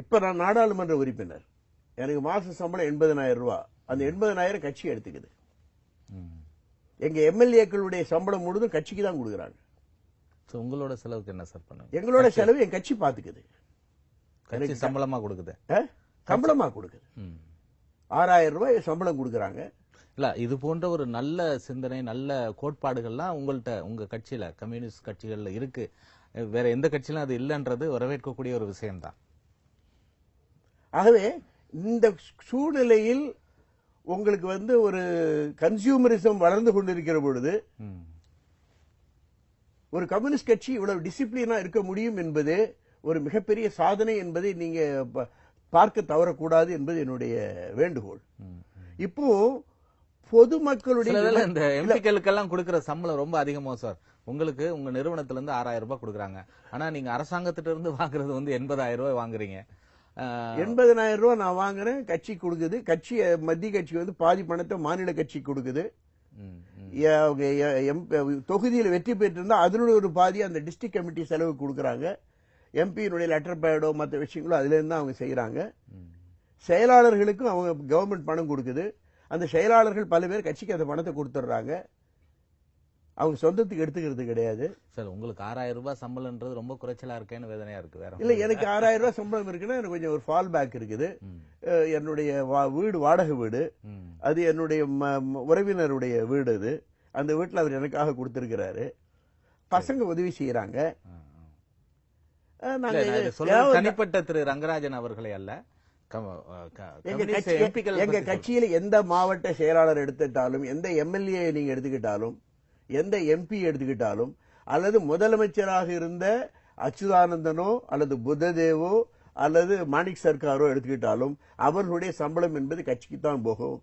இப்ப நான் நாடாளுமன்ற உறுப்பினர், எனக்கு மாச சம்பளம் 80,000 ரூபாய். அந்த 80,000 கட்சி எடுத்துக்குது. எங்க எம்எல்ஏக்களுடைய சம்பளம் முழுதும் கட்சிக்கு தான் கொடுக்குறாங்க. உங்களோட செலவுக்கு என்ன சார் பண்ணுங்க? எங்களோட செலவு என் கட்சி பாத்துக்குது. கட்சி சம்பளமா கொடுக்குது, சம்பளமா கொடுக்குது. 6,000 ரூபாய் சம்பளம் கொடுக்குறாங்க. இல்ல, இது போன்ற ஒரு நல்ல சிந்தனை, நல்ல கோட்பாடுகள்லாம் உங்கள்ட்ட, உங்க கட்சியில, கம்யூனிஸ்ட் கட்சிகள்ல இருக்கு. வேற எந்த கட்சியிலும் அது இல்லைன்றது வரவேற்கக்கூடிய ஒரு விஷயம்தான். ஆகவே இந்த சூழ்நிலையில் உங்களுக்கு ஒரு கன்சியூமரிசம் வளர்ந்து கொண்டிருக்கிற பொழுது ஒரு கம்யூனிஸ்ட் கட்சி இவ்வளவு டிசிப்ளினா இருக்க முடியும் என்பது ஒரு மிகப்பெரிய சாதனை என்பதை நீங்க பார்க்க தவறக்கூடாது என்பது என்னுடைய வேண்டுகோள். இப்போ பொதுமக்களுடைய இந்த எம்பிக்களுக்கெல்லாம் கொடுக்கிற சம்பளம் ரொம்ப அதிகமோ சார்? உங்களுக்கு உங்க நிறுவனத்துல இருந்து 6,000 ரூபாய் கொடுக்குறாங்க, ஆனா நீங்க அரசாங்கத்திட்ட இருந்து வாங்குறது 80,000 ரூபாய் வாங்குறீங்க. 80,000 ரூபாய் நான் வாங்குறேன், கட்சி கொடுக்குது. கட்சி மத்திய கட்சி பாதி பணத்தை மாநில கட்சி கொடுக்குது. தொகுதியில் வெற்றி பெற்றிருந்தா அதனுடைய ஒரு பாதி அந்த டிஸ்ட்ரிக்ட் கமிட்டி செலவு கொடுக்கறாங்க. எம்பியினுடைய லெட்டர் பேடோ மற்ற விஷயங்களோ அதுல இருந்து அவங்க செய்யறாங்க. செயலாளர்களுக்கும் அவங்க கவர்மெண்ட் பணம் கொடுக்குது. அந்த செயலாளர்கள் பல பேர் கட்சிக்கு அந்த பணத்தை கொடுத்துறாங்க. அவங்க சொந்தத்துக்கு எடுத்துக்கிறது கிடையாது. சார், உங்களுக்கு 6,000 ரூபாய் சம்பளம்ன்றது ரொம்ப குறைச்சலா இருக்கேன்னு வேதனையா இருக்கு. வேற இல்ல, எனக்கு 6,000 ரூபாய் சம்பளம் இருக்குன்னா எனக்கு கொஞ்சம் ஒரு ஃபால் பேக் இருக்குது. என்னுடைய வீடு வாடகை வீடு, அது என்னுடைய உறவினருடைய வீடு. அது அந்த வீட்டுல அவர் எனக்காக கொடுத்திருக்கிறாரு. பசங்க உதவி செய்யறாங்க. தனிப்பட்ட திரு ரங்கராஜன் அவர்களை அல்ல, எங்க கட்சியில எந்த மாவட்ட செயலாளர் எடுத்துட்டாலும், எந்த எம்எல்ஏ நீங்க எடுத்துக்கிட்டாலும், எந்த எம்பி எடுத்துக்கிட்டாலும், அல்லது முதலமைச்சராக இருந்த அச்சுதானந்தனோ அல்லது புத்ததேவோ அல்லது மாணிக் சர்க்காரோ எடுத்துக்கிட்டாலும் அவர்களுடைய சம்பளம் என்பது கட்சிக்கு தான் போகும்.